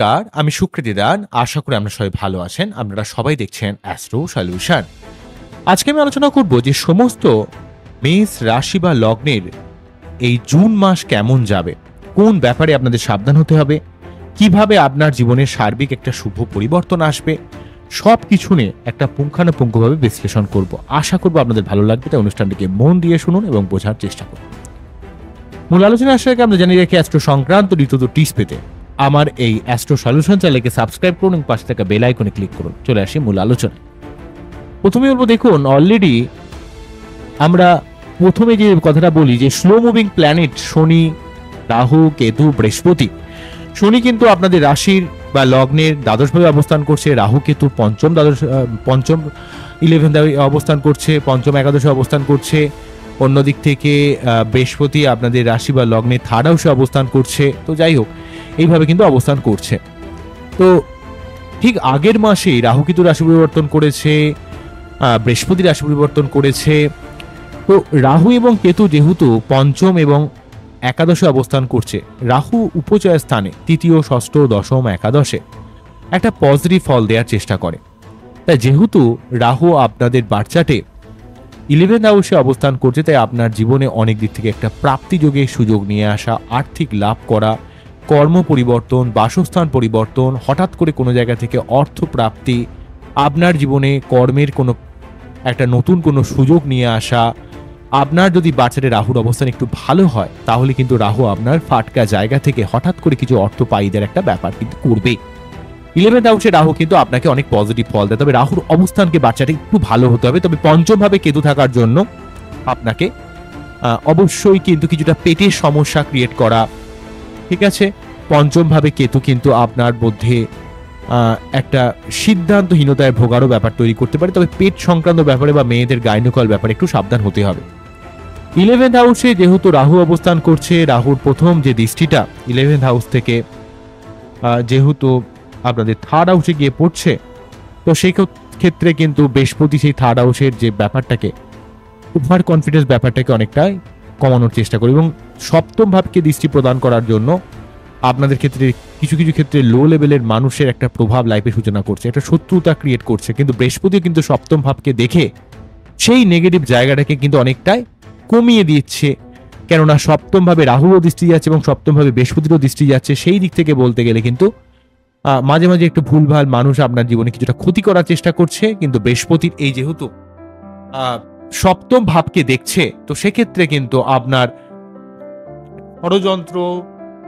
নমস্কার, আমি সুকৃতি দান। আশা করি আপনারা সবাই ভালো আছেন। আপনারা সবাই দেখছেন অ্যাস্ট্রো সলিউশন। আজকে আমি আলোচনা করব যে সমস্ত মেষ রাশি বা লগ্নের এই জুন মাস কেমন যাবে, কোন ব্যাপারে আপনাদের সাবধান হতে হবে, কিভাবে আপনার জীবনের সার্বিক একটা শুভ পরিবর্তন আসবে, সব কিছু নিয়ে একটা পুঙ্খানুপুঙ্খভাবে বিশ্লেষণ করব। আশা করব আপনাদের ভালো লাগবে, তাই অনুষ্ঠানটিকে মন দিয়ে শুনুন এবং বোঝার চেষ্টা করুন। মূল আলোচনা আসার আগে আমরা জানিয়ে রাখি অ্যাস্ট্রো সংক্রান্ত দ্বিতীয় টিপস পেতে আমার এই অ্যাস্ট্রো সলিউশন চ্যানেলকে সাবস্ক্রাইব করুন এবং পাশে থাকা বেল আইকনে ক্লিক করুন। চলে আসি মূল আলোচনায়। প্রথমে বলবো, দেখুন অলরেডি আমরা প্রথমে যে কথাটা বলি যে স্লো মুভিং প্ল্যানেট শনি, রাহু, কেতু, বৃহস্পতি। শনি কিন্তু আপনাদের রাশির বা লগ্নের দ্বাদশভাবে অবস্থান করছে, রাহু কেতু পঞ্চম 11th অবস্থান করছে, পঞ্চম একাদশে অবস্থান করছে। অন্যদিক থেকে বৃহস্পতি আপনাদের রাশি বা লগ্নে থার্ড হাউসে অবস্থান করছে। তো যাই হোক, এইভাবে কিন্তু অবস্থান করছে। তো ঠিক আগের মাসেই রাহু কেতু রাশি পরিবর্তন করেছে, বৃহস্পতি রাশি পরিবর্তন করেছে। তো রাহু এবং কেতু যেহেতু পঞ্চম এবং একাদশে অবস্থান করছে, রাহু উপচয় স্থানে তৃতীয়, ষষ্ঠ, দশম, একাদশে একটা পজিটিভ ফল দেওয়ার চেষ্টা করে। তাই যেহেতু রাহু আপনাদের বাচ্চাটে 11th হাউসে অবস্থান করছে, তাই আপনার জীবনে অনেক দিক থেকে একটা প্রাপ্তিযোগের সুযোগ নিয়ে আসা, আর্থিক লাভ করা, কর্ম পরিবর্তন, বাসস্থান পরিবর্তন, হঠাৎ করে কোনো জায়গা থেকে অর্থ প্রাপ্তি, আপনার জীবনে কর্মের কোনো একটা নতুন কোনো সুযোগ নিয়ে আসা। আপনার যদি বাচ্চাদের রাহুর অবস্থান একটু ভালো হয়, তাহলে কিন্তু রাহু আপনার ফাটকা জায়গা থেকে হঠাৎ করে কিছু অর্থ পাইদের একটা ব্যাপার কিন্তু করবে। 11th হাউসে রাহু কিন্তু আপনাকে অনেক পজিটিভ ফল দেয়, তবে রাহুর অবস্থানকে বাচ্চাটা একটু ভালো হতে হবে। তবে পঞ্চম ভাবে কেতু থাকার জন্য আপনাকে অবশ্যই কিন্তু কিছুটা পেটের সমস্যা ক্রিয়েট করা, ঠিক আছে। পঞ্চম ভাবে কেতু কিন্তু আপনার মধ্যে একটা সিদ্ধান্তহীনতায় ভোগারও ব্যাপার তৈরি করতে পারে। তবে পেট সংক্রান্ত ব্যাপারে বা মেয়েদের গাইনোকল ব্যাপারে একটু সাবধান হতে হবে। 11th হাউসে যেহেতু রাহু অবস্থান করছে, রাহুর প্রথম যে দৃষ্টিটা 11th হাউস থেকে যেহেতু আপনাদের থার্ড হাউসে গিয়ে পড়ছে, তো সেই ক্ষেত্রে কিন্তু বৃহস্পতি সেই থার্ড হাউসের যে ব্যাপারটাকে, ওভার কনফিডেন্স ব্যাপারটাকে অনেকটাই কমানোর চেষ্টা করে এবং সপ্তম ভাবকে দৃষ্টি প্রদান করার জন্য আপনাদের ক্ষেত্রে কিছু কিছু ক্ষেত্রে লো লেভেলের মানুষের একটা প্রভাব লাইফে সূচনা করছে, একটা শত্রুতা ক্রিয়েট করছে। কিন্তু বৃহস্পতিও কিন্তু সপ্তম ভাবকে দেখে সেই নেগেটিভ জায়গাটাকে কিন্তু অনেকটাই কমিয়ে দিচ্ছে, কেননা সপ্তম ভাবে রাহুরও দৃষ্টি যাচ্ছে এবং সপ্তম ভাবে বৃহস্পতিরও দৃষ্টি যাচ্ছে। সেই দিক থেকে বলতে গেলে কিন্তু মাঝে মাঝে একটু ভুলভাল মানুষ আপনার জীবনে কিছুটা ক্ষতি করার চেষ্টা করছে। কিন্তু বৃহস্পতির এই যেহেতু সপ্তম ভাবকে দেখছে, তো সেক্ষেত্রে কিন্তু আপনার ষড়যন্ত্র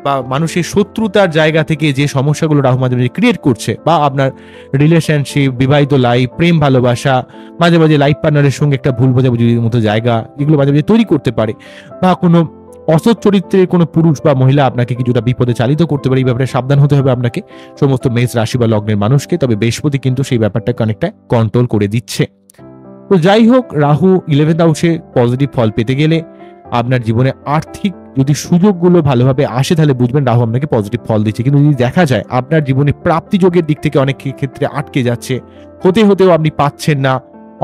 বা মানুষের শত্রুতার জায়গা থেকে যে সমস্যাগুলো রাহু মাঝে মাঝে ক্রিয়েট করছে, বা আপনার রিলেশনশিপ, বিবাহিত লাইফ, প্রেম ভালোবাসা, মাঝে মাঝে লাইফ পার্টনারের সঙ্গে একটা ভুল বোঝাবুঝির মতো জায়গা, এগুলো মাঝে মাঝে তৈরি করতে পারে। বা কোনো অসৎ চরিত্রের কোনো পুরুষ বা মহিলা আপনাকে কিছুটা বিপদে চালিত করতে পারে। এই ব্যাপারে সাবধান হতে হবে আপনাকে, সমস্ত মেষ রাশি বা লগ্নের মানুষকে। তবে বৃহস্পতি কিন্তু সেই ব্যাপারটাকে অনেকটা কন্ট্রোল করে দিচ্ছে। তো যাই হোক, রাহু 11th হাউসে পজিটিভ ফল পেতে গেলে আপনার জীবনে আর্থিক যদি সুযোগগুলো ভালোভাবে আসে, তাহলে বুঝবেন রাহু আপনাকে পজিটিভ ফল দিচ্ছে। কিন্তু যদি দেখা যায় আপনার জীবনে প্রাপ্তিযোগের দিক থেকে অনেক ক্ষেত্রে আটকে যাচ্ছে, হতে হতেও আপনি পাচ্ছেন না,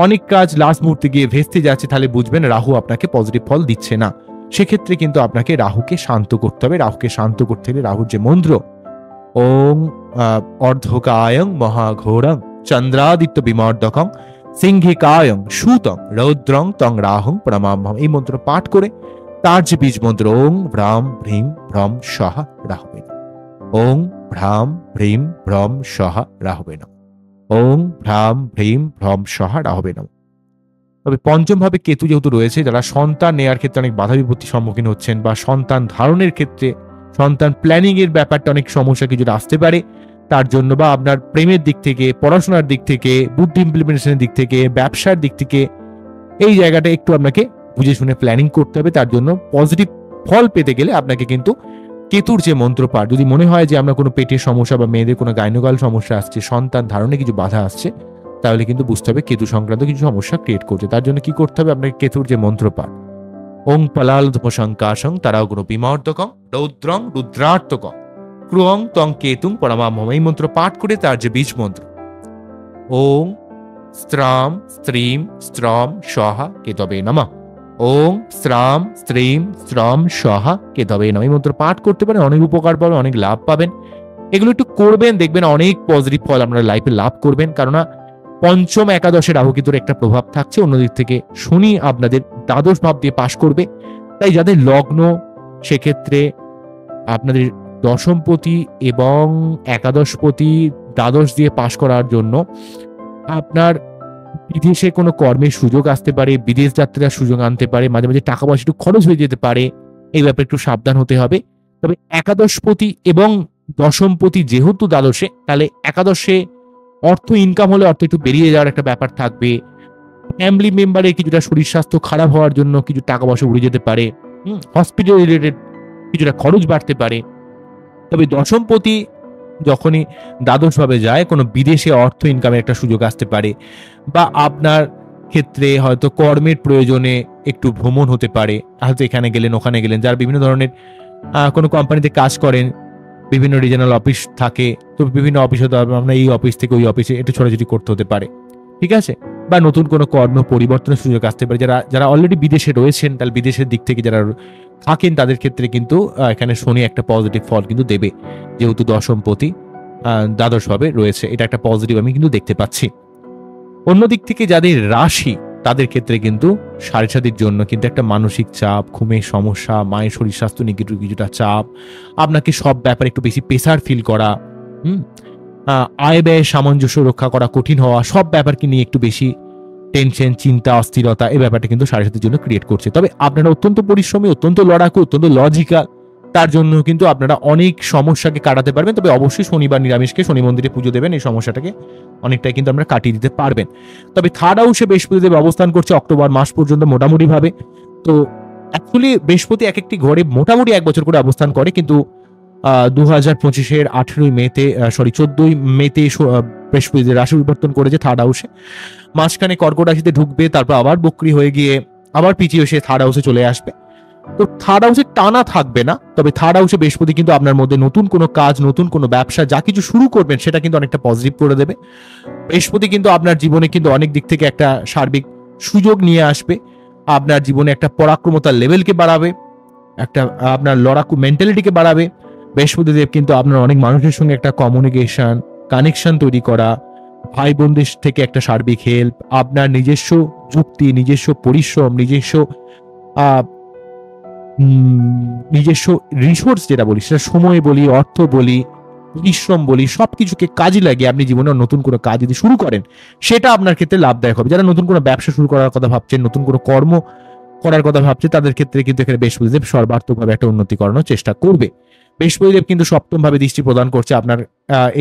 অনেক কাজ লাস্ট মুহূর্তে গিয়ে ভেস্তে যাচ্ছে, তাহলে বুঝবেন রাহু আপনাকে পজিটিভ ফল দিচ্ছে না। সেক্ষেত্রে কিন্তু আপনাকে রাহুকে শান্ত করতে হবে। রাহুকে শান্ত করতে হলে রাহুর যে মন্ত্র, ওং অর্ধকায়ং মহাঘোরং চন্দ্রাদিত্য বিমর্দকং সিংহিকায়ং সুতং রৌদ্রং তং রাহং প্রমাম্যহম, এই মন্ত্র পাঠ করে তার যে বীজ মন্ত্র ওং ভ্রাম ভ্রীম ভ্রম সহ রাহবে না, ওং ভ্রাম ভ্রীম ভ্রম সহ রাহবে না, ওং ভ্রাম ভ্রীম ভ্রম সহ রাহবে না। তবে পঞ্চম ভাবে কেতু যেহেতু রয়েছে, যারা সন্তান নেওয়ার ক্ষেত্রে অনেক বাধা বিপত্তির সম্মুখীন হচ্ছেন, বা সন্তান ধারণের ক্ষেত্রে সন্তান প্ল্যানিং এর ব্যাপারটা অনেক সমস্যা কিছুটা আসতে পারে, তার জন্য বা আপনার প্রেমের দিক থেকে, পড়াশোনার দিক থেকে, বুদ্ধি ইমপ্লিমেন্টেশনের দিক থেকে, ব্যবসার দিক থেকে, এই জায়গাটা একটু আপনাকে বুঝে শুনে প্ল্যানিং করতে হবে। তার জন্য পজিটিভ ফল পেতে গেলে আপনাকে কিন্তু কেতুর যে মন্ত্রপাঠ, যদি মনে হয় যে আমরা কোনো পেটের সমস্যা বা মেয়েদের কোনো গাইনোকাল সমস্যা আসছে, সন্তান ধারণে কিছু বাধা আসছে, তাহলে কিন্তু বুঝতে হবে কেতু সংক্রান্ত কিছু সমস্যা ক্রিয়েট করছে। তার জন্য কি করতে হবে, আপনাকে কেতুর যে মন্ত্রপাঠ ওং পলালধূপশঙ্কাশং তারাগ্র বিমর্দকং রৌদ্রং রুদ্রার্তকং ক্রুয়ং তং কেতুং পরমাম্যহম, এই মন্ত্র পাঠ করে তার যে বীজ মন্ত্র ওং স্ত্রাম স্ত্রীম স্ত্রম সহ কেতবে নমঃ, ওং স্ত্রাম স্ত্রীম স্ত্রম সহ কেতবে নমঃ, এই মন্ত্র পাঠ করতে পারেন, অনেক উপকার পাবেন, অনেক লাভ পাবেন। এগুলো একটু করবেন, দেখবেন অনেক পজিটিভ ফল আপনারা লাইফে লাভ করবেন। কেননা পঞ্চম একাদশে রাহু কেতুর একটা প্রভাব থাকছে, অন্যদিক থেকে শনি আপনাদের দ্বাদশ ভাব দিয়ে পাশ করবে। তাই যাদের লগ্ন, সেক্ষেত্রে আপনাদের দশমপতি এবং একাদশপতি দ্বাদশ দিয়ে পাশ করার জন্য আপনার বিদেশে কোনো কর্মের সুযোগ আসতে পারে, বিদেশ যাত্রার সুযোগ আনতে পারে, মাঝে মাঝে টাকা পয়সা একটু খরচ হয়ে যেতে পারে, এই ব্যাপারে একটু সাবধান হতে হবে। তবে একাদশপতি এবং দশমপতি যেহেতু দ্বাদশে, তাহলে একাদশে অর্থ ইনকাম হলে অর্থ একটু বেরিয়ে যাওয়ার একটা ব্যাপার থাকবে। ফ্যামিলি মেম্বারের কিছুটা শরীর স্বাস্থ্য খারাপ হওয়ার জন্য কিছু টাকা পয়সা উড়ে যেতে পারে, হসপিটাল রিলেটেড কিছুটা খরচ বাড়তে পারে। তবে দশমপতি যখনই দ্বাদশভাবে যায়, কোনো বিদেশে অর্থ ইনকামের একটা সুযোগ আসতে পারে, বা আপনার ক্ষেত্রে হয়তো কর্মের প্রয়োজনে একটু ভ্রমণ হতে পারে, হয়তো এখানে গেলেন ওখানে গেলেন। যারা বিভিন্ন ধরনের কোনো কোম্পানিতে কাজ করেন, বিভিন্ন রিজনাল অফিস থাকে, তো বিভিন্ন অফিসে আপনার এই অফিস থেকে ওই অফিসে একটু ছোটাছুটি করতে হতে পারে, ঠিক আছে? বা নতুন কোনো কর্ম পরিবর্তনের সুযোগ আসতে পারে। যারা অলরেডি বিদেশে রয়েছেন, তাহলে বিদেশের দিক থেকে যারা থাকেন তাদের ক্ষেত্রে কিন্তু এখানে শনি একটা পজিটিভ ফল কিন্তু দেবে, যেহেতু দশমপতি দ্বাদশভাবে রয়েছে। এটা একটা পজিটিভ আমি কিন্তু দেখতে পাচ্ছি। অন্যদিক থেকে যাদের রাশি, তাদের ক্ষেত্রে কিন্তু সাড়ে সাতির জন্য কিন্তু একটা মানসিক চাপ, ঘুমের সমস্যা, মায়ের শরীর স্বাস্থ্য নিয়ে কিছুটা চাপ, আপনাকে সব ব্যাপারে একটু বেশি প্রেসার ফিল করা, আয় ব্যয় সামঞ্জস্য রক্ষা করা কঠিন হওয়া, সব ব্যাপারকে নিয়ে একটু বেশি টেনশন, চিন্তা, অস্থিরতা, এই ব্যাপারটা কিন্তু সাড়ে সাতির জন্য ক্রিয়েট করছে। তবে আপনারা অত্যন্ত পরিশ্রমী, অত্যন্ত লড়াকু, অত্যন্ত লজিক্যাল, তার জন্য কিন্তু আপনারা অনেক সমস্যাকে কাটাতে পারবেন। তবে অবশ্যই শনিবার নিরামিষকে শনি মন্দিরে পুজো দেবেন, এই সমস্যাটাকে অনেকটাই কিন্তু আপনারা কাটিয়ে দিতে পারবেন। তবে থার্ড হাউসে বৃহস্পতিদেব অবস্থান করছে অক্টোবর মাস পর্যন্ত মোটামুটি ভাবে। তো অ্যাকচুয়ালি বৃহস্পতি এক একটি ঘরে মোটামুটি 1 বছর করে অবস্থান করে, কিন্তু 2025-এর 18ই মেতে 14ই মেতে বৃহস্পতি রাশি পরিবর্তন করেছে থার্ড হাউসে। মাঝখানে কর্কট রাশিতে ঢুকবে, তারপর আবার বক্রি হয়ে গিয়ে আবার পিছিয়ে এসে থার্ড হাউসে চলে আসবে। তো থার্ড হাউসে টানা থাকবে না, তবে থার্ড হাউসে বৃহস্পতি কিন্তু আপনার মধ্যে নতুন কোনো কাজ, নতুন কোনো ব্যবসা যা কিছু শুরু করবেন সেটা কিন্তু অনেকটা পজিটিভ করে দেবে। বৃহস্পতি কিন্তু আপনার জীবনে কিন্তু অনেক দিক থেকে একটা সার্বিক সুযোগ নিয়ে আসবে, আপনার জীবনে একটা পরাক্রমতার লেভেলকে বাড়াবে, একটা আপনার লড়াকু মেন্টালিটিকে বাড়াবে। বৃহস্পতিদেব কিন্তু আপনার অনেক মানুষের সঙ্গে একটা কমিউনিকেশন, কানেকশন তৈরি করা, ভাই বোনদের থেকে একটা সার্বিক হেল্প, আপনার নিজস্ব যুক্তি, নিজস্ব পরিশ্রম, নিজস্ব রিসোর্স যেটা বলি, সেটা সময় বলি, অর্থ বলি, পরিশ্রম বলি, সবকিছুকে কাজে লাগিয়ে আপনি জীবনে নতুন কোনো কাজ যদি শুরু করেন, সেটা আপনার ক্ষেত্রে লাভদায়ক হবে। যারা নতুন কোনো ব্যবসা শুরু করার কথা ভাবছেন, নতুন কোনো কর্ম করার কথা ভাবছে, তাদের ক্ষেত্রে কিন্তু এখানে বৃহস্পতিদেব সর্বাত্মকভাবে একটা উন্নতি করানোর চেষ্টা করবে। বৃহস্পতিদেব কিন্তু সপ্তম ভাবে দৃষ্টি প্রদান করছে আপনার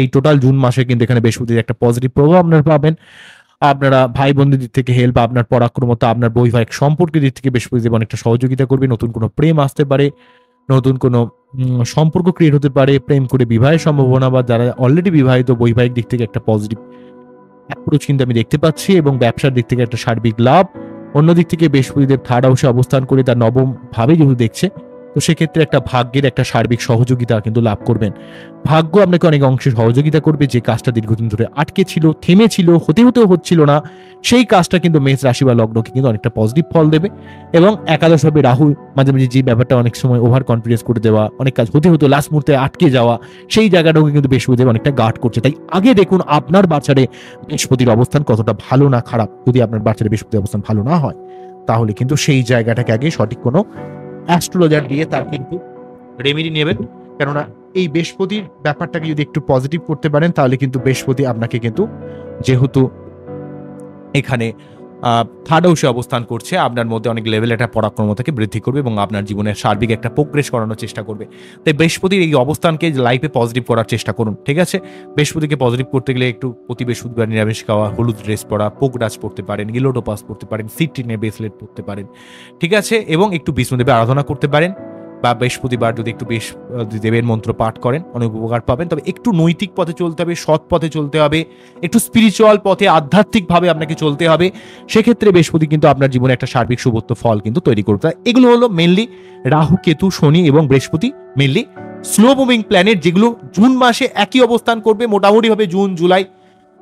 এই টোটাল জুন মাসে কিন্তু এখানে বৃহস্পতির একটা পজিটিভ প্রভাব আপনারা পাবেন। আপনারা ভাই বোনদের দিক থেকে হেল্প, আপনার পরাক্রমতা, আপনার বৈবাহিক সম্পর্কের দিক থেকে বৃহস্পতিদেব অনেকটা সহযোগিতা করবে। নতুন কোনো প্রেম আসতে পারে, নতুন কোনো সম্পর্ক ক্রিয়েট হতে পারে, প্রেম করে বিবাহের সম্ভাবনা, বা যারা অলরেডি বিবাহিত বৈবাহিক দিক থেকে একটা পজিটিভ অ্যাপ্রোচ কিন্তু আমি দেখতে পাচ্ছি, এবং ব্যবসার দিক থেকে একটা সার্বিক লাভ। অন্যদিক থেকে বৃহস্পতিদেব থার্ড হাউসে অবস্থান করে তার নবম ভাবে যেহেতু দেখছে, তো সেক্ষেত্রে একটা ভাগ্যের একটা সার্বিক সহযোগিতা কিন্তু লাভ করবেন। ভাগ্য আপনাকে অনেক অংশে সহযোগিতা করবে। যে কাজটা দীর্ঘদিন ধরে আটকে ছিল, থেমে ছিল, হতেও হচ্ছিল না, সেই কাজটা কিন্তু মেষ রাশি বা লগ্নকে কিন্তু অনেকটা পজিটিভ ফল দেবে। এবং একাদশভাবে রাহু মাঝে মাঝে যে ব্যাপারটা অনেক সময় ওভার কনফিডেন্স করে দেওয়া, অনেক কাজ হতে লাস্ট মুহূর্তে আটকে যাওয়া, সেই জায়গাটাকে কিন্তু বৃহস্পতিদেব অনেকটা গার্ড করছে। তাই আগে দেখুন আপনার বাচ্চারে বৃহস্পতির অবস্থান কতটা ভালো না খারাপ। যদি আপনার বাচ্চারে বৃহস্পতির অবস্থান ভালো না হয়, তাহলে কিন্তু সেই জায়গাটাকে আগে সঠিক কোনো অ্যাস্ট্রোলজার দিয়ে তার কিন্তু রেমেডি নেবেন। কেননা এই বৃহস্পতির ব্যাপারটাকে যদি একটু পজিটিভ করতে পারেন, তাহলে কিন্তু বৃহস্পতি আপনাকে কিন্তু, যেহেতু এখানে থার্ড হাউসে অবস্থান করছে, আপনার মধ্যে অনেক লেভেল একটা পরাক্রমতাকে বৃদ্ধি করবে এবং আপনার জীবনের সার্বিক একটা প্রোগ্রেস করানোর চেষ্টা করবে। তাই বৃহস্পতির এই অবস্থানকে লাইফে পজিটিভ করার চেষ্টা করুন, ঠিক আছে? বৃহস্পতিকে পজিটিভ করতে গেলে একটু প্রতি বৃহস্পতিবার নিরামিষ খাওয়া, হলুদ ড্রেস পরা, পোকরাজ পড়তে পারেন, গিলোটোপাস পড়তে পারেন, সিট্রিনের ব্রেসলেট পড়তে পারেন, ঠিক আছে? এবং একটু বিষ্ণুদেবের আরাধনা করতে পারেন, বা বৃহস্পতিবার যদি একটু দেবের মন্ত্র পাঠ করেন অনেক উপকার পাবেন। তবে একটু নৈতিক পথে চলতে হবে, সৎ পথে চলতে হবে, একটু স্পিরিচুয়াল পথে, আধ্যাত্মিকভাবে আপনাকে চলতে হবে। সেক্ষেত্রে বৃহস্পতি কিন্তু আপনার জীবনে একটা সার্বিক শুভত্ব ফল কিন্তু তৈরি করতে হয়। এগুলো হলো মেনলি রাহু, কেতু, শনি এবং বৃহস্পতি, মেনলি স্লো মুভিং প্ল্যানেট, যেগুলো জুন মাসে একই অবস্থান করবে মোটামুটি ভাবে, জুন জুলাই।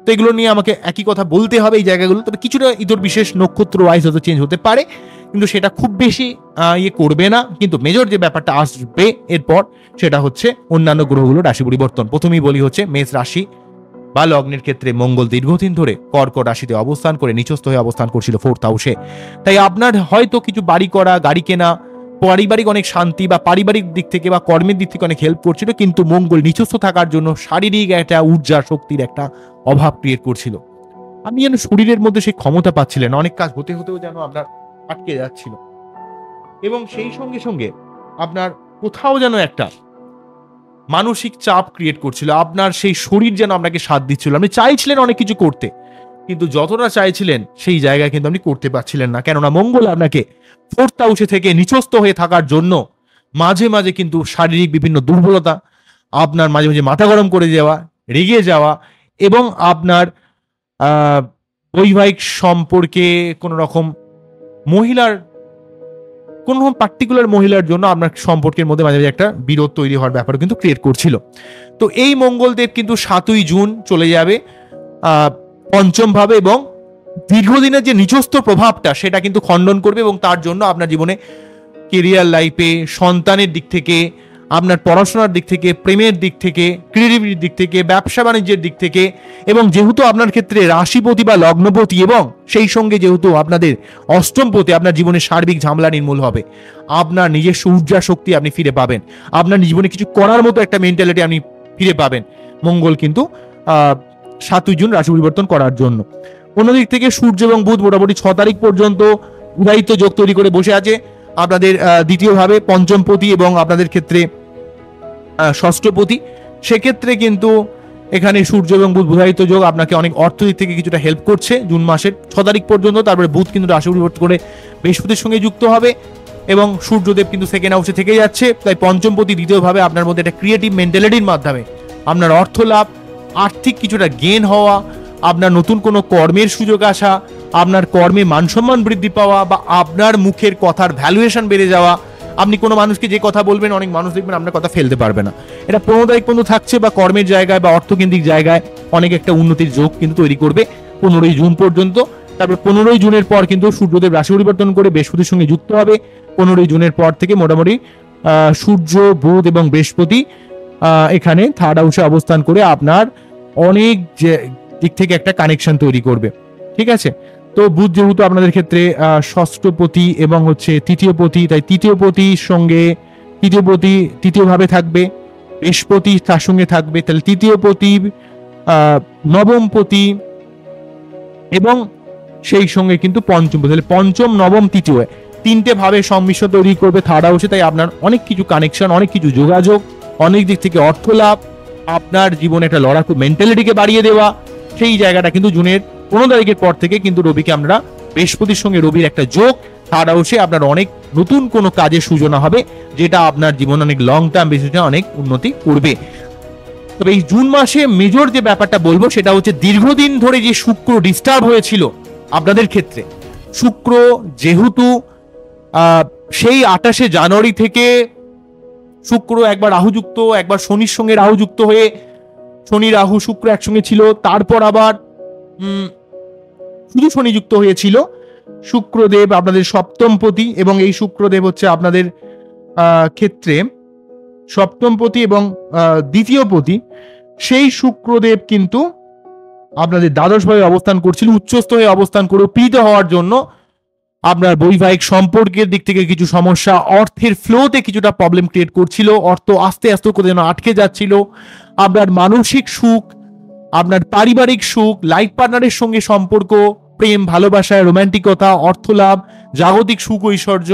তো এগুলো নিয়ে আমাকে একই কথা বলতে হবে এই জায়গাগুলো। তবে কিছুটা ইতর বিশেষ নক্ষত্র ওয়াইজ হয়তো চেঞ্জ হতে পারে, কিন্তু সেটা খুব বেশি ইয়ে করবে না। কিন্তু মেজর যে ব্যাপারটা আসবে এরপর সেটা হচ্ছে অন্যান্য গ্রহগুলো রাশি পরিবর্তন। প্রথমেই বলি হচ্ছে মেষ রাশি বা লগ্নের ক্ষেত্রে মঙ্গল দীর্ঘদিন ধরে কর্কট রাশিতে অবস্থান করে নিচস্থ হয়ে অবস্থান করছিল 4th হাউসে। তাই আপনার হয়তো কিছু বাড়ি করা, গাড়ি কেনা, পারিবারিক অনেক শান্তি বা পারিবারিক দিক থেকে বা কর্মের দিক থেকে অনেক হেল্প করছিল, কিন্তু মঙ্গল নিচস্থ থাকার জন্য শারীরিক একটা ঊর্জা শক্তির একটা অভাব ক্রিয়েট করছিল। আপনি যেন শরীরের মধ্যে সেই ক্ষমতা পাচ্ছিলেন, অনেক কাজ হতে হতেও যেন আপনার আটকে যাচ্ছিল, এবং সেই সঙ্গে সঙ্গে আপনার কোথাও যেন একটা মানসিক চাপ ক্রিয়েট করছিল। আপনার সেই শরীর যেন আপনাকে সাথ দিচ্ছিল। আপনি চাইছিলেন অনেক কিছু করতে, কিন্তু যতটা চাইছিলেন সেই জায়গায় কিন্তু আপনি করতে পারছিলেন না, কেননা মঙ্গল আপনাকে 4th হাউসে থেকে নিচস্থ হয়ে থাকার জন্য মাঝে মাঝে কিন্তু শারীরিক বিভিন্ন দুর্বলতা, আপনার মাঝে মাঝে মাথা গরম করে যাওয়া, রেগে যাওয়া, এবং আপনার বৈবাহিক সম্পর্কে কোনো রকম পার্টিকুলার মহিলার জন্য আপনার সম্পর্কের মধ্যে মাঝে মাঝে একটা বিরোধ তৈরি হওয়ার ব্যাপার কিন্তু ক্রিয়েট করছিল। তো এই মঙ্গলদেব কিন্তু 7ই জুন চলে যাবে 5ম ভাবে, এবং দীর্ঘদিনের যে নিচস্থ প্রভাবটা সেটা কিন্তু খণ্ডন করবে, এবং তার জন্য আপনার জীবনে কেরিয়ার লাইফে, সন্তানের দিক থেকে, আপনার পড়াশোনার দিক থেকে, প্রেমের দিক থেকে, ক্রিয়েটিভিটির দিক থেকে, ব্যবসা বাণিজ্যের দিক থেকে, এবং যেহেতু আপনার ক্ষেত্রে রাশিপতি বা লগ্নপতি এবং সেই সঙ্গে যেহেতু আপনাদের অষ্টমপতি, আপনার জীবনে সার্বিক ঝামেলা নির্মূল হবে, আপনার নিজস্ব ঊর্জা শক্তি আপনি ফিরে পাবেন, আপনার জীবনে কিছু করার মতো একটা মেন্টালিটি আপনি ফিরে পাবেন মঙ্গল কিন্তু 7ই জুন রাশি পরিবর্তন করার জন্য। অন্যদিক থেকে সূর্য এবং বুধ মোটামুটি 6 তারিখ পর্যন্ত উদায়িত্ব যোগ তৈরি করে বসে আছে আপনাদের দ্বিতীয়ভাবে, পঞ্চমপতি এবং আপনাদের ক্ষেত্রে ষষ্ঠপতি। সেক্ষেত্রে কিন্তু এখানে সূর্য এবং বুধ বুধায়িত্ব যোগ আপনাকে অনেক অর্থদিক থেকে কিছুটা হেল্প করছে জুন মাসের 6 তারিখ পর্যন্ত। তারপরে বুধ কিন্তু রাশি পরিবর্তন করে বৃহস্পতির সঙ্গে যুক্ত হবে, এবং সূর্যদেব কিন্তু 2nd হাউসে থেকে যাচ্ছে। তাই পঞ্চমপতি দ্বিতীয়ভাবে আপনার মধ্যে একটা ক্রিয়েটিভ মেন্টালিটির মাধ্যমে আপনার অর্থ লাভ, আর্থিক কিছুটা গেন হওয়া, আপনার নতুন কোনো কর্মের সুযোগ আসা, আপনার কর্মে মানসম্মান বৃদ্ধি পাওয়া, বা আপনার মুখের কথার ভ্যালুয়েশন বেড়ে যাওয়া। আপনি কোনো মানুষকে যে কথা বলবেন, অনেক মানুষ দেখবেন আপনার কথা ফেলতে পারবে না। এটা 15 তারিখ পর্যন্ত থাকছে, বা কর্মের জায়গায় বা অর্থকেন্দ্রিক জায়গায় অনেক একটা উন্নতির যোগ কিন্তু তৈরি করবে 15ই জুন পর্যন্ত। তারপর 15ই জুনের পর কিন্তু সূর্যদেব রাশি পরিবর্তন করে বৃহস্পতির সঙ্গে যুক্ত হবে। 15ই জুনের পর থেকে মোটামুটি সূর্য, বুধ এবং বৃহস্পতি এখানে 3rd হাউসে অবস্থান করে আপনার অনেক দিক থেকে একটা কানেকশন তৈরি করবে। ঠিক আছে, তো বুধ যেহেতু আপনাদের ক্ষেত্রে ষষ্ঠপতি এবং হচ্ছে তৃতীয়পতি, তাই তৃতীয়পতির সঙ্গে তৃতীয়ভাবে থাকবে, বৃহস্পতি তার সঙ্গে থাকবে, তাহলে তৃতীয়পতি, নবমপতি এবং সেই সঙ্গে কিন্তু পঞ্চমপতি, তাহলে পঞ্চম, নবম, তৃতীয় 3টে ভাবে সংমিশ্রণ তৈরি করবে 3rd হাউসে। তাই আপনার অনেক কিছু কানেকশন, অনেক কিছু যোগাযোগ, অনেক দিক থেকে অর্থ লাভ, আপনার জীবনে একটা লড়াকু মেন্টালিটিকে বাড়িয়ে দেওয়া, সেই জায়গাটা কিন্তু জুনের 15 তারিখের পর থেকে কিন্তু রবিকে আমরা, বৃহস্পতির সঙ্গে রবির একটা যোগ 3rd হাউসে, আপনার অনেক নতুন কোনো কাজের সূচনা হবে, যেটা আপনার জীবনে অনেক লং টার্ম বেসিসে অনেক উন্নতি করবে। তবে এই জুন মাসে মেজর যে ব্যাপারটা বলবো সেটা হচ্ছে দীর্ঘদিন ধরে যে শুক্র ডিস্টার্ব হয়েছিল আপনাদের ক্ষেত্রে, শুক্র যেহেতু সেই 28শে জানুয়ারি থেকে শুক্র একবার রাহুযুক্ত, একবার শনির সঙ্গে রাহুযুক্ত হয়ে, শনি রাহু শুক্র একসঙ্গে ছিল, তারপর আবার শুধু শনি যুক্ত হয়েছিল। শুক্রদেব আপনাদের সপ্তমপতি, এবং এই শুক্রদেব হচ্ছে আপনাদের ক্ষেত্রে সপ্তমপতি এবং দ্বিতীয়পতি। সেই শুক্রদেব কিন্তু আপনাদের দ্বাদশভাবে অবস্থান করছিল, উচ্চস্থ হয়ে অবস্থান করে পীড়িত হওয়ার জন্য আপনার বৈবাহিক সম্পর্কের দিক থেকে কিছু সমস্যা, অর্থের ফ্লোতে কিছুটা প্রবলেম ক্রিয়েট করছিল, অর্থ আস্তে আস্তে করে যেন আটকে যাচ্ছিল। আপনার মানসিক সুখ, আপনার পারিবারিক সুখ, লাইফ পার্টনারের সঙ্গে সম্পর্ক, প্রেম, ভালোবাসায়, রোমান্টিকতা, অর্থ লাভ, জাগতিক সুখ ঐশ্বর্য,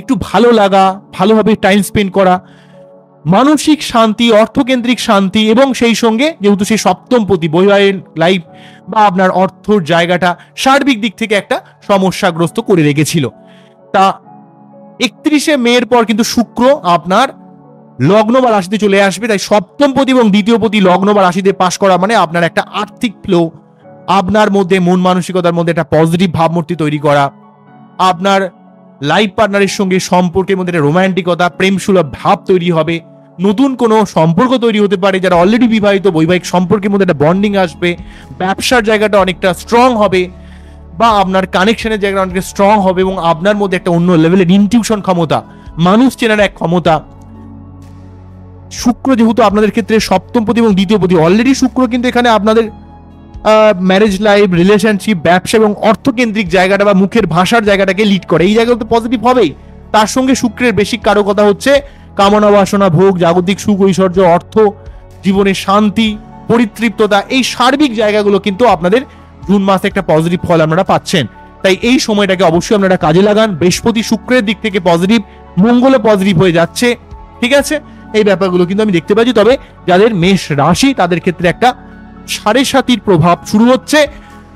একটু ভালো লাগা, ভালোভাবে টাইম স্পেন্ড করা, মানসিক শান্তি, অর্থকেন্দ্রিক শান্তি, এবং সেই সঙ্গে যেহেতু সেই সপ্তমপতি বৈবাহিক লাইফ বা আপনার অর্থর জায়গাটা সার্বিক দিক থেকে একটা সমস্যাগ্রস্ত করে রেখেছিল। তা 31শে মের পর কিন্তু শুক্র আপনার লগ্ন বা রাশিতে চলে আসবে। তাই সপ্তমপতি এবং দ্বিতীয়পতি লগ্ন বা রাশিতে পাশ করা মানে আপনার একটা আর্থিক ফ্লো, আপনার মধ্যে মন মানসিকতার মধ্যে একটা পজিটিভ ভাবমূর্তি তৈরি করা, আপনার লাইফ পার্টনারের সঙ্গে সম্পর্কের মধ্যে একটা রোমান্টিকতা, প্রেম সুলভ ভাব তৈরি হবে, নতুন কোনো সম্পর্ক তৈরি হতে পারে। যারা অলরেডি বিবাহিত, বৈবাহিক সম্পর্কের মধ্যে একটা বন্ডিং আসবে, ব্যবসার জায়গাটা অনেকটা স্ট্রং হবে, বা আপনার কানেকশনের জায়গাটা অনেক স্ট্রং হবে এবং আপনার মধ্যে একটা অন্য লেভেলের ইনটিউশন ক্ষমতা, মানুষ চেনার এক ক্ষমতা। শুক্র যেহেতু আপনাদের ক্ষেত্রে সপ্তমপতি এবং দ্বিতীয়পতি, অলরেডি শুক্র কিন্তু এখানে আপনাদের ম্যারেজ লাইফ, রিলেশনশিপ, ব্যবসা এবং অর্থকেন্দ্রিক জায়গাটা বা মুখের ভাষার জায়গাটাকে লিড করে। এই জায়গাটা তো পজিটিভ হবেই। তার সঙ্গে শুক্রের বেশি কারকতা হচ্ছে কামনা বাসনা, ভোগ, জাগতিক সুখ, ঐশ্বর্য, অর্থ, জীবনের শান্তি, পরিতৃপ্ততা, এই সার্বিক জায়গাগুলো কিন্তু আপনাদের জুন মাসে একটা পজিটিভ ফল আপনারা পাচ্ছেন। তাই এই সময়টাকে অবশ্যই আপনারা কাজে লাগান। বৃহস্পতি শুক্রের দিক থেকে পজিটিভ, মঙ্গলও পজিটিভ হয়ে যাচ্ছে, ঠিক আছে। এই ব্যাপারগুলো কিন্তু আমি দেখতে পাচ্ছি। তবে যাদের মেষ রাশি তাদের ক্ষেত্রে একটা 7.5 প্রভাব শুরু হচ্ছে।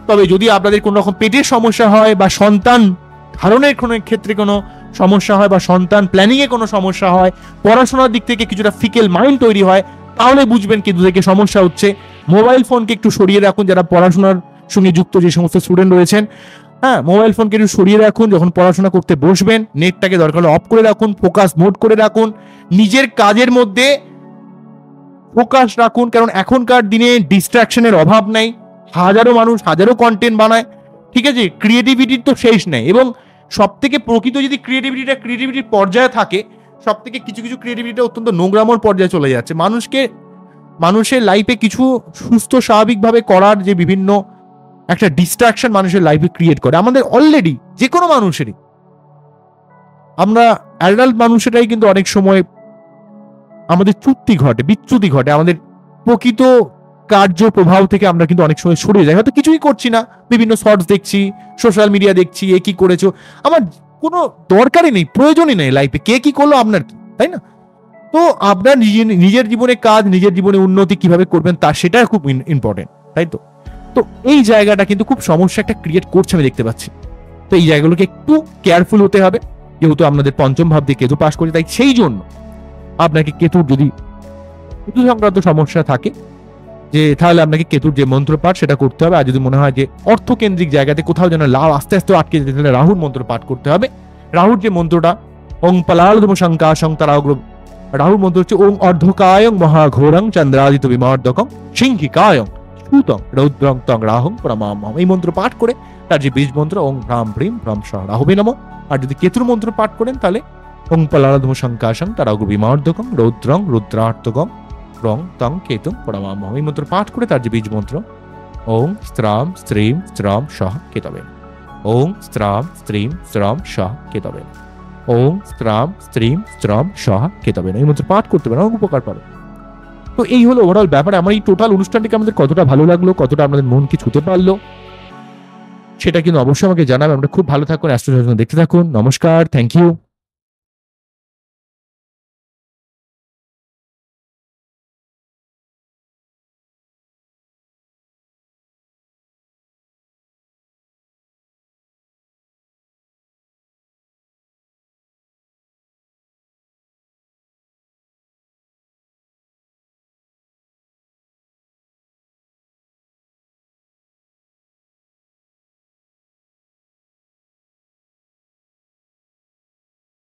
তবে যদি আপনাদের কোনো রকম পেটের সমস্যা হয় বা সন্তান ধারণের কোনো ক্ষেত্রে কোনো সমস্যা হয় বা সন্তান প্ল্যানিং এ কোনো সমস্যা হয়, পড়াশোনার দিক থেকে কিছুটা ফিকেল মাইন্ড তৈরি হয়, তাহলে বুঝবেন কেতু থেকে সমস্যা হচ্ছে। মোবাইল ফোনকে একটু সরিয়ে রাখুন, যারা পড়াশোনার সঙ্গে যুক্ত যে সমস্ত স্টুডেন্ট রয়েছেন, হ্যাঁ, মোবাইল ফোনকে একটু সরিয়ে রাখুন। যখন পড়াশোনা করতে বসবেন নেটটাকে দরকার হলে অফ করে রাখুন, ফোকাস মোড করে রাখুন, নিজের কাজের মধ্যে ফোকাস রাখুন। কারণ এখনকার দিনে ডিস্ট্রাকশনের অভাব নাই, হাজারো মানুষ হাজারো কন্টেন্ট বানায়, ঠিক আছে। ক্রিয়েটিভিটির তো শেষ নেই। এবং সব থেকে প্রকৃত যদি ক্রিয়েটিভিটির পর্যায়ে থাকে, সব থেকে কিছু কিছু ক্রিয়েটিভিটিটা অত্যন্ত নোংরামোর পর্যায়ে চলে যাচ্ছে। মানুষের লাইফে কিছু সুস্থ স্বাভাবিকভাবে করার যে বিভিন্ন একটা ডিস্ট্রাকশন মানুষের লাইফে ক্রিয়েট করে। আমাদের অলরেডি যে কোনো মানুষেরই, আমরা অ্যাডাল্ট মানুষেরাই কিন্তু অনেক সময় আমাদের বিচ্যুতি ঘটে, আমাদের প্রকৃত কার্য প্রভাব থেকে আমরা কিন্তু অনেক সময় সরে যাই। হয়তো কিছুই করছি না, বিভিন্ন শর্টস দেখছি, সোশ্যাল মিডিয়া দেখছি, এ কি করেছো, আমার কোনো দরকারই নেই, প্রয়োজনই নেই লাইফে কে কি করলো আপনার কি, তাই না? তো আপনার নিজের জীবনে কাজ, নিজের জীবনে উন্নতি কিভাবে করবেন তা সেটা খুব ইম্পর্টেন্ট, তাই তো। তো এই জায়গাটা কিন্তু খুব সমস্যা একটা ক্রিয়েট করছে আমি দেখতে পাচ্ছি। তো এই জায়গাগুলোকে একটু কেয়ারফুল হতে হবে, যেহেতু আপনাদের পঞ্চম ভাব দিয়ে কেতু পাস করে। তাই সেই জন্য আপনাকে কেতুর যদি কেতু সংক্রান্ত সমস্যা থাকে, যে তাহলে আপনাকে কেতুর যে মন্ত্র পাঠ সেটা করতে হবে। আর যদি মনে হয় যে অর্থকেন্দ্রিক জায়গাতে কোথাও যেন লাভ আস্তে আস্তে আটকে যেতে, তাহলে রাহুর মন্ত্র পাঠ করতে হবে। রাহুর যে মন্ত্রটা ওং পলালধম শঙ্কাশং তারাগ্র, রাহুর মন্ত্র হচ্ছে ওং অর্ধকায়ং মহাঘোরং চন্দ্রাদিত বিমর্দকং সিংহিকায়ং সুতং রৌদ্রং তং রাহুং প্রমামহম। এই মন্ত্র পাঠ করে তার যে বীজ মন্ত্র ওং ভ্রাম ভ্রিম ভ্রম স রাহুবে নমঃ। আর যদি কেতুর মন্ত্র পাঠ করেন তাহলে ওং পলালধম শঙ্কাশং তারাগ্র বিমর্দকং রৌদ্রং রুদ্রার্তকং রং তং কেতুং প্রমামহম। এই মন্ত্র পাঠ করে তার যে বীজ মন্ত্র ওং স্ত্রাম স্ত্রীম স্ত্রম সহ কেতবে, ওং স্ত্রাম স্ত্রীম স্ত্রম সহ কেতবে, ওং স্ত্রাম স্ত্রীম স্ত্রম সহ কেতবে। এই মন্ত্র পাঠ করতে পারেন, অনেক উপকার পাবে। তো এই হলো ওভারঅল ব্যাপার। আমার এই টোটাল অনুষ্ঠানটিকে আমাদের কতটা ভালো লাগলো, কতটা আপনাদের মনকে ছুতে পারলো, সেটা কিন্তু অবশ্যই আমাকে জানাবে। আমরা খুব ভালো থাকুন, অ্যাস্ট্রো দেখতে থাকুন। নমস্কার, থ্যাংক ইউ।